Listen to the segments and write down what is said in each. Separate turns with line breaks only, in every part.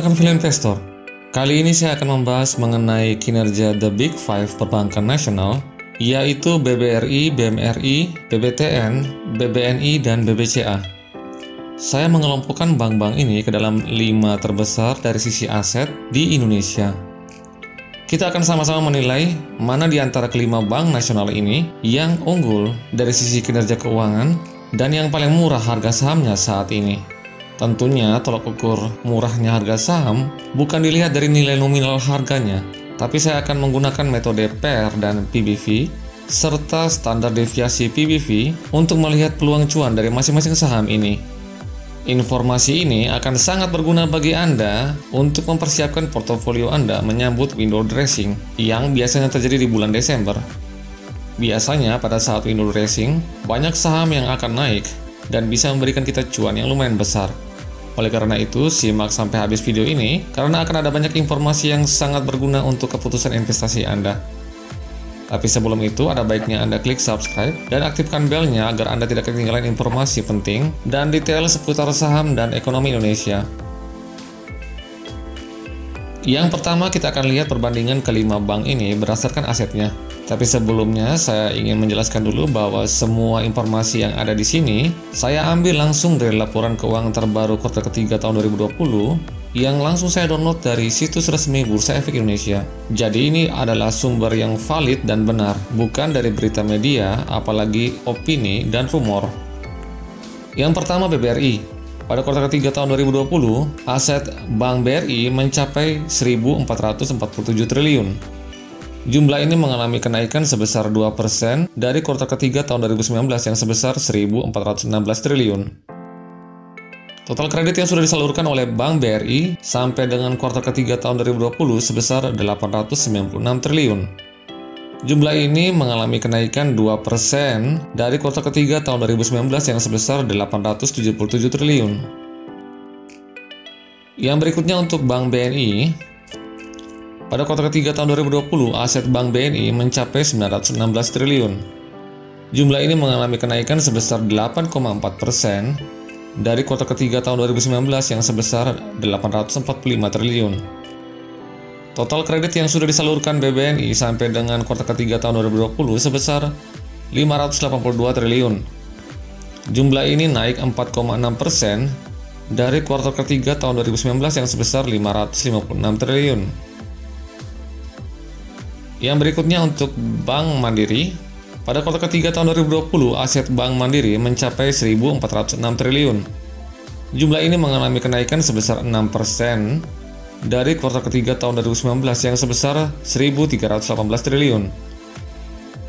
Rekan film investor, kali ini saya akan membahas mengenai kinerja The Big Five perbankan nasional, yaitu BBRI, BMRI, BBTN, BBNI, dan BBCA. Saya mengelompokkan bank-bank ini ke dalam 5 terbesar dari sisi aset di Indonesia. Kita akan sama-sama menilai mana di antara kelima bank nasional ini yang unggul dari sisi kinerja keuangan dan yang paling murah harga sahamnya saat ini. Tentunya tolak ukur murahnya harga saham bukan dilihat dari nilai nominal harganya, tapi saya akan menggunakan metode PER dan PBV serta standar deviasi PBV untuk melihat peluang cuan dari masing-masing saham ini. Informasi ini akan sangat berguna bagi Anda untuk mempersiapkan portofolio Anda menyambut window dressing yang biasanya terjadi di bulan Desember. Biasanya pada saat window dressing, banyak saham yang akan naik dan bisa memberikan kita cuan yang lumayan besar. Oleh karena itu, simak sampai habis video ini karena akan ada banyak informasi yang sangat berguna untuk keputusan investasi Anda. Tapi sebelum itu, ada baiknya Anda klik subscribe dan aktifkan belnya agar Anda tidak ketinggalan informasi penting dan detail seputar saham dan ekonomi Indonesia. Yang pertama, kita akan lihat perbandingan kelima bank ini berdasarkan asetnya. Tapi sebelumnya, saya ingin menjelaskan dulu bahwa semua informasi yang ada di sini saya ambil langsung dari laporan keuangan terbaru kuartal ketiga tahun 2020 yang langsung saya download dari situs resmi Bursa Efek Indonesia. Jadi ini adalah sumber yang valid dan benar, bukan dari berita media, apalagi opini dan rumor. Yang pertama, BBRI. Pada kuartal ketiga tahun 2020, aset Bank BRI mencapai 1.447 triliun. Jumlah ini mengalami kenaikan sebesar 2% dari kuartal ketiga tahun 2019 yang sebesar 1.416 triliun. Total kredit yang sudah disalurkan oleh Bank BRI sampai dengan kuartal ketiga tahun 2020 sebesar 896 triliun. Jumlah ini mengalami kenaikan 2% dari kuartal ketiga tahun 2019 yang sebesar 877 triliun. Yang berikutnya untuk Bank BNI. Pada kuartal ketiga tahun 2020, aset Bank BNI mencapai 916 triliun. Jumlah ini mengalami kenaikan sebesar 8,4% dari kuartal ketiga tahun 2019 yang sebesar 845 triliun. Total kredit yang sudah disalurkan BBNI sampai dengan kuartal ketiga tahun 2020 sebesar 582 triliun. Jumlah ini naik 4,6% dari kuartal ketiga tahun 2019 yang sebesar 556 triliun. Yang berikutnya untuk Bank Mandiri. Pada kuartal ketiga tahun 2020, aset Bank Mandiri mencapai 1.406 triliun. Jumlah ini mengalami kenaikan sebesar 6% dari kuartal ketiga tahun 2019 yang sebesar 1.318 triliun.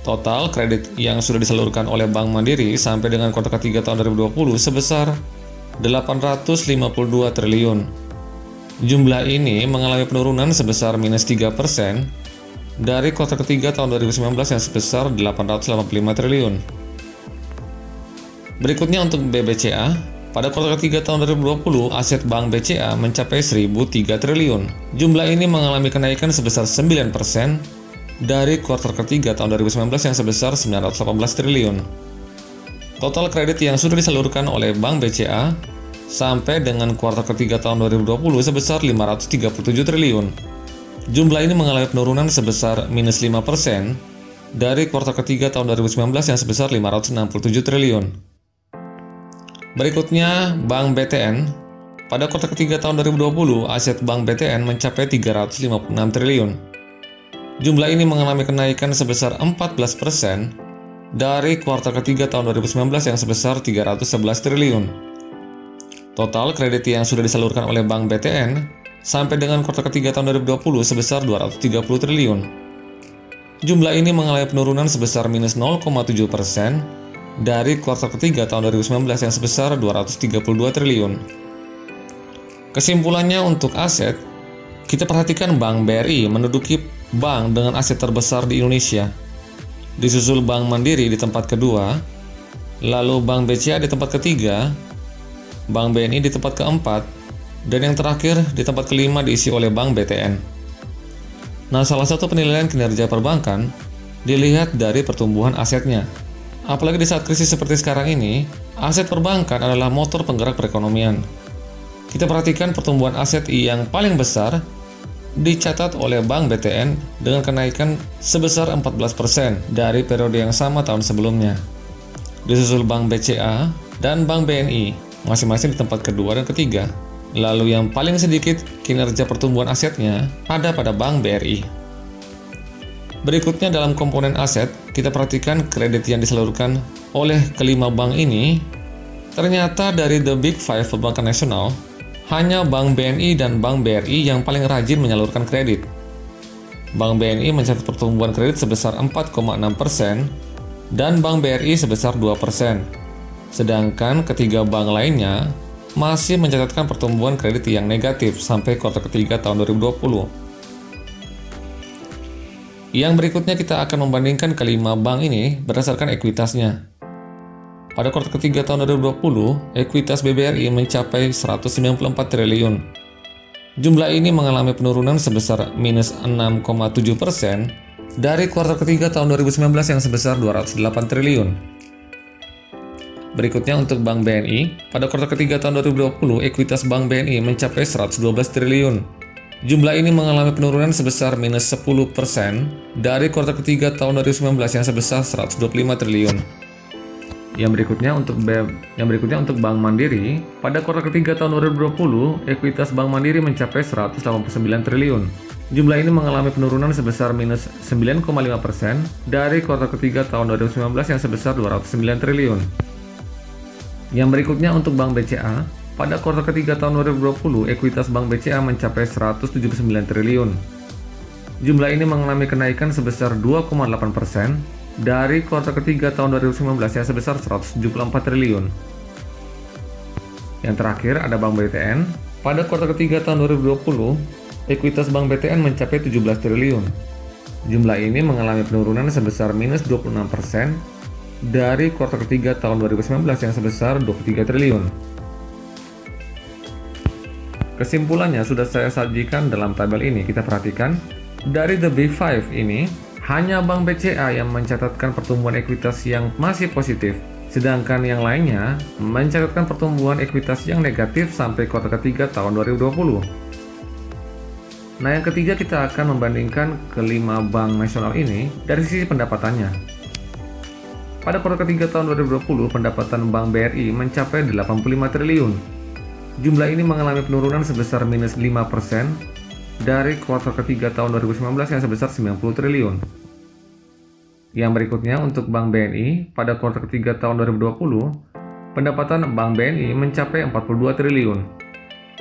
Total kredit yang sudah disalurkan oleh Bank Mandiri sampai dengan kuartal ketiga tahun 2020 sebesar 852 triliun. Jumlah ini mengalami penurunan sebesar minus 3% dari kuartal ketiga tahun 2019 yang sebesar 885 triliun. Berikutnya untuk BBCA. Pada kuartal ketiga tahun 2020, aset Bank BCA mencapai 1.003 triliun. Jumlah ini mengalami kenaikan sebesar 9% dari kuartal ketiga tahun 2019 yang sebesar 918 triliun. Total kredit yang sudah disalurkan oleh Bank BCA sampai dengan kuartal ketiga tahun 2020 sebesar 537 triliun. Jumlah ini mengalami penurunan sebesar minus 5% dari kuartal ketiga tahun 2019 yang sebesar 567 triliun. Berikutnya, Bank BTN. Pada kuartal ketiga tahun 2020, aset Bank BTN mencapai 356 triliun. Jumlah ini mengalami kenaikan sebesar 14% dari kuartal ketiga tahun 2019 yang sebesar 311 triliun. Total kredit yang sudah disalurkan oleh Bank BTN sampai dengan kuartal ketiga tahun 2020 sebesar 230 triliun. Jumlah ini mengalami penurunan sebesar minus 0,7% dari kuartal ketiga tahun 2019 yang sebesar 232 triliun. Kesimpulannya untuk aset, kita perhatikan Bank BRI menduduki bank dengan aset terbesar di Indonesia. Disusul Bank Mandiri di tempat kedua, lalu Bank BCA di tempat ketiga, Bank BNI di tempat keempat, dan yang terakhir di tempat kelima diisi oleh Bank BTN. Nah, salah satu penilaian kinerja perbankan dilihat dari pertumbuhan asetnya. Apalagi di saat krisis seperti sekarang ini, aset perbankan adalah motor penggerak perekonomian. kita perhatikan pertumbuhan aset yang paling besar dicatat oleh Bank BTN dengan kenaikan sebesar 14% dari periode yang sama tahun sebelumnya. Disusul Bank BCA dan Bank BNI, masing-masing di tempat kedua dan ketiga. Lalu yang paling sedikit kinerja pertumbuhan asetnya ada pada Bank BRI. Berikutnya dalam komponen aset, kita perhatikan kredit yang disalurkan oleh kelima bank ini. Ternyata dari The Big Five perbankan nasional, hanya Bank BNI dan Bank BRI yang paling rajin menyalurkan kredit. Bank BNI mencatat pertumbuhan kredit sebesar 4,6% dan Bank BRI sebesar 2%. Sedangkan ketiga bank lainnya masih mencatatkan pertumbuhan kredit yang negatif sampai kuartal ketiga tahun 2020. Yang berikutnya kita akan membandingkan kelima bank ini berdasarkan ekuitasnya. Pada kuartal ketiga tahun 2020, ekuitas BBRI mencapai 194 triliun. Jumlah ini mengalami penurunan sebesar minus 6,7% dari kuartal ketiga tahun 2019 yang sebesar 208 triliun. Berikutnya untuk Bank BNI, pada kuartal ketiga tahun 2020, ekuitas Bank BNI mencapai 112 triliun. Jumlah ini mengalami penurunan sebesar minus 10% dari kuartal ketiga tahun 2019 yang sebesar 125 triliun. Yang berikutnya untuk Bank Mandiri, pada kuartal ketiga tahun 2020, ekuitas Bank Mandiri mencapai 189 triliun. Jumlah ini mengalami penurunan sebesar minus 9,5% dari kuartal ketiga tahun 2019 yang sebesar 209 triliun. Yang berikutnya untuk Bank BCA, pada kuartal ketiga tahun 2020, ekuitas Bank BCA mencapai 179 triliun. Jumlah ini mengalami kenaikan sebesar 2,8% dari kuartal ketiga tahun 2019 yang sebesar 174 triliun. Yang terakhir ada Bank BTN, pada kuartal ketiga tahun 2020, ekuitas Bank BTN mencapai 17 triliun. Jumlah ini mengalami penurunan sebesar minus 26% dari kuartal ketiga tahun 2019 yang sebesar 23 triliun. Kesimpulannya sudah saya sajikan dalam tabel ini. Kita perhatikan, dari The Big Five ini, hanya Bank BCA yang mencatatkan pertumbuhan ekuitas yang masih positif, sedangkan yang lainnya mencatatkan pertumbuhan ekuitas yang negatif sampai kuartal ketiga tahun 2020. Nah, yang ketiga kita akan membandingkan kelima bank nasional ini dari sisi pendapatannya. Pada kuartal ketiga tahun 2020, pendapatan Bank BRI mencapai 85 triliun. Jumlah ini mengalami penurunan sebesar minus 5% dari kuartal ketiga tahun 2019 yang sebesar 90 triliun. Yang berikutnya untuk Bank BNI, pada kuartal ketiga tahun 2020, pendapatan Bank BNI mencapai 42 triliun.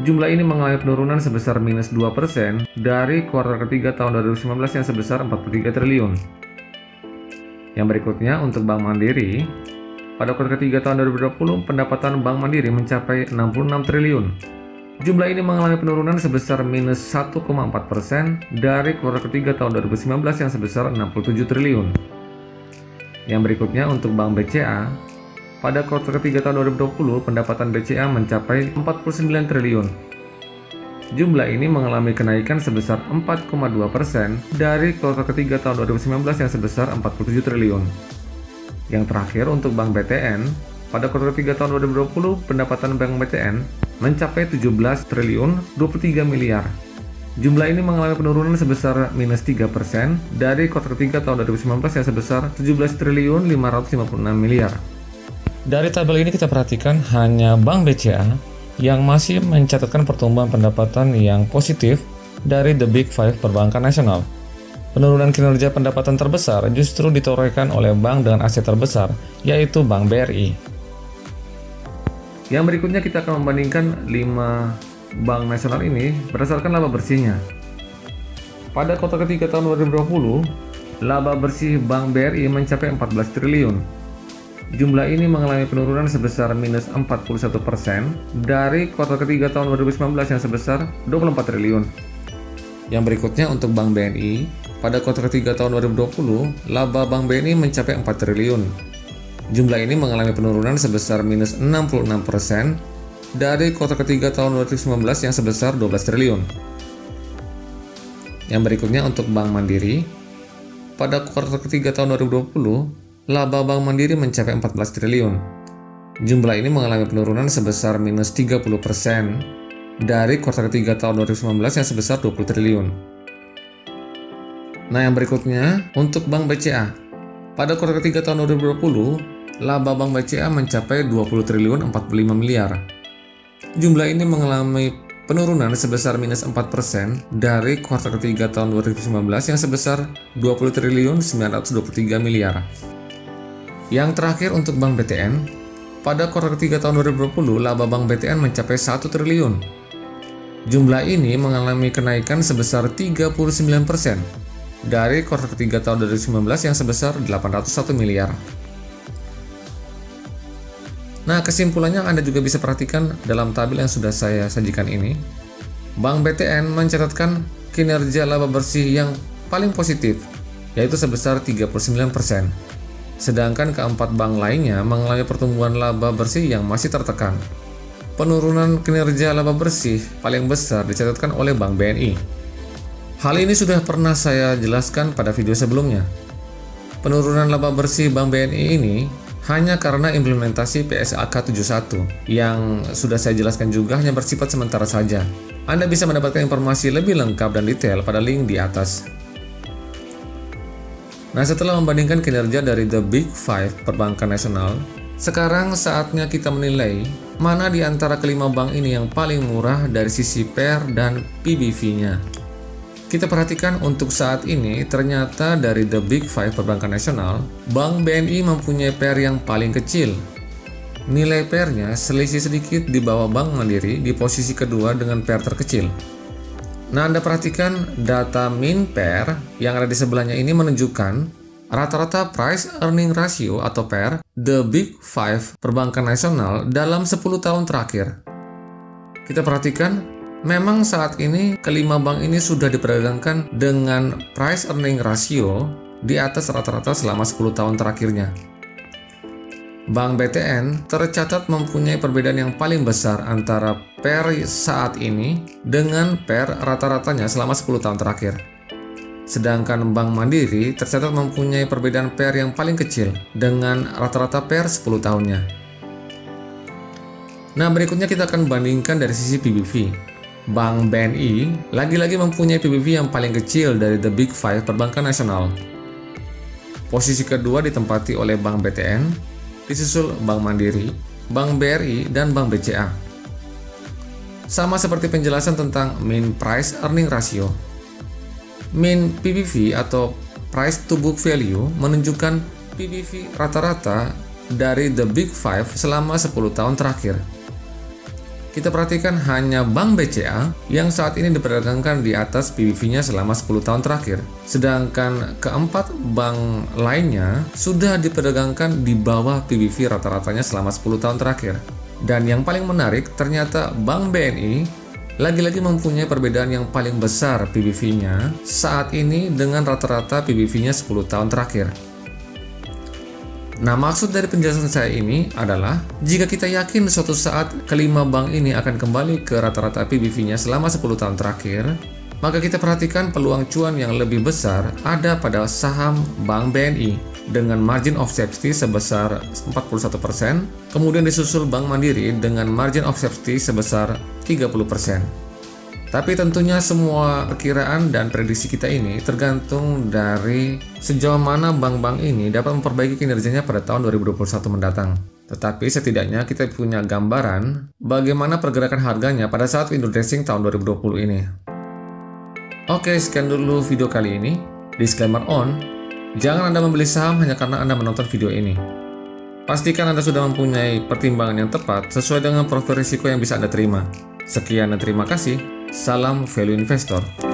Jumlah ini mengalami penurunan sebesar minus 2% dari kuartal ketiga tahun 2019 yang sebesar 43 triliun. Yang berikutnya untuk Bank Mandiri, pada kuartal ketiga tahun 2020, pendapatan Bank Mandiri mencapai 66 triliun. Jumlah ini mengalami penurunan sebesar minus 1,4% dari kuartal ketiga tahun 2019 yang sebesar 67 triliun. Yang berikutnya untuk Bank BCA, pada kuartal ketiga tahun 2020, pendapatan BCA mencapai 49 triliun. Jumlah ini mengalami kenaikan sebesar 4,2% dari kuartal ketiga tahun 2019 yang sebesar 47 triliun. Yang terakhir untuk Bank BTN, pada kuartal ketiga tahun 2020, pendapatan Bank BTN mencapai 17 triliun 23 miliar. Jumlah ini mengalami penurunan sebesar minus 3% dari kuartal ketiga tahun 2019 yang sebesar 17 triliun 556 miliar. Dari tabel ini kita perhatikan hanya Bank BCA yang masih mencatatkan pertumbuhan pendapatan yang positif dari The Big Five perbankan nasional. Penurunan kinerja pendapatan terbesar justru ditorehkan oleh bank dengan aset terbesar, yaitu Bank BRI. Yang berikutnya kita akan membandingkan 5 bank nasional ini berdasarkan laba bersihnya. Pada kuartal ketiga tahun 2020, laba bersih Bank BRI mencapai 14 triliun. Jumlah ini mengalami penurunan sebesar minus 41% dari kuartal ketiga tahun 2019 yang sebesar 24 triliun. Yang berikutnya untuk Bank BNI, pada kuartal ketiga tahun 2020, laba Bank BNI mencapai 4 triliun. Jumlah ini mengalami penurunan sebesar minus 66% dari kuartal ketiga tahun 2019 yang sebesar 12 triliun. Yang berikutnya untuk Bank Mandiri, pada kuartal ketiga tahun 2020, laba Bank Mandiri mencapai 14 triliun. Jumlah ini mengalami penurunan sebesar minus 30% dari kuartal ketiga tahun 2019 yang sebesar 20 triliun. Nah, yang berikutnya untuk Bank BCA. Pada kuartal ketiga tahun 2020, laba Bank BCA mencapai 20 triliun 45 miliar. Jumlah ini mengalami penurunan sebesar minus 4% dari kuartal ketiga tahun 2019 yang sebesar 20 triliun 923 miliar. Yang terakhir untuk Bank BTN, pada kuartal ketiga tahun 2020, laba Bank BTN mencapai 1 triliun. Jumlah ini mengalami kenaikan sebesar 39% dari kuartal ketiga tahun 2019 yang sebesar 801 miliar. Nah, kesimpulannya Anda juga bisa perhatikan dalam tabel yang sudah saya sajikan ini. Bank BTN mencatatkan kinerja laba bersih yang paling positif, yaitu sebesar 39%. Sedangkan keempat bank lainnya mengalami pertumbuhan laba bersih yang masih tertekan. Penurunan kinerja laba bersih paling besar dicatatkan oleh Bank BNI. Hal ini sudah pernah saya jelaskan pada video sebelumnya. Penurunan laba bersih Bank BNI ini hanya karena implementasi PSAK 71 yang sudah saya jelaskan juga hanya bersifat sementara saja. Anda bisa mendapatkan informasi lebih lengkap dan detail pada link di atas. Nah, setelah membandingkan kinerja dari The Big Five perbankan nasional, sekarang saatnya kita menilai mana di antara kelima bank ini yang paling murah dari sisi PER dan PBV-nya. Kita perhatikan untuk saat ini ternyata dari The Big Five perbankan nasional, Bank BNI mempunyai PER yang paling kecil. Nilai PER-nya selisih sedikit di bawah Bank Mandiri di posisi kedua dengan PER terkecil. Nah, Anda perhatikan data min PER yang ada di sebelahnya ini menunjukkan rata-rata price earning ratio atau PER The Big Five perbankan nasional dalam 10 tahun terakhir. Kita perhatikan memang saat ini kelima bank ini sudah diperdagangkan dengan price earning ratio di atas rata-rata selama 10 tahun terakhirnya. Bank BTN tercatat mempunyai perbedaan yang paling besar antara PER saat ini dengan PER rata-ratanya selama 10 tahun terakhir. Sedangkan Bank Mandiri tercatat mempunyai perbedaan PER yang paling kecil dengan rata-rata PER 10 tahunnya. Nah, berikutnya kita akan bandingkan dari sisi PBV. Bank BNI lagi-lagi mempunyai PBV yang paling kecil dari The Big Five perbankan nasional. Posisi kedua ditempati oleh Bank BTN, disusul Bank Mandiri, Bank BRI, dan Bank BCA. Sama seperti penjelasan tentang Mean Price Earning Ratio. Mean PBV atau Price to Book Value menunjukkan PBV rata-rata dari The Big Five selama 10 tahun terakhir. Kita perhatikan hanya Bank BCA yang saat ini diperdagangkan di atas PBV-nya selama 10 tahun terakhir. Sedangkan keempat bank lainnya sudah diperdagangkan di bawah PBV rata-ratanya selama 10 tahun terakhir. Dan yang paling menarik, ternyata Bank BNI lagi-lagi mempunyai perbedaan yang paling besar PBV-nya saat ini dengan rata-rata PBV-nya 10 tahun terakhir. Nah, maksud dari penjelasan saya ini adalah jika kita yakin suatu saat kelima bank ini akan kembali ke rata-rata PBV-nya selama 10 tahun terakhir, maka kita perhatikan peluang cuan yang lebih besar ada pada saham Bank BNI dengan margin of safety sebesar 41%, kemudian disusul Bank Mandiri dengan margin of safety sebesar 30%. Tapi tentunya semua perkiraan dan prediksi kita ini tergantung dari sejauh mana bank-bank ini dapat memperbaiki kinerjanya pada tahun 2021 mendatang. Tetapi setidaknya kita punya gambaran bagaimana pergerakan harganya pada saat window dressing tahun 2020 ini. Oke, sekian dulu video kali ini. Disclaimer on, jangan Anda membeli saham hanya karena Anda menonton video ini. Pastikan Anda sudah mempunyai pertimbangan yang tepat sesuai dengan profil risiko yang bisa Anda terima. Sekian dan terima kasih. Salam Value Investor.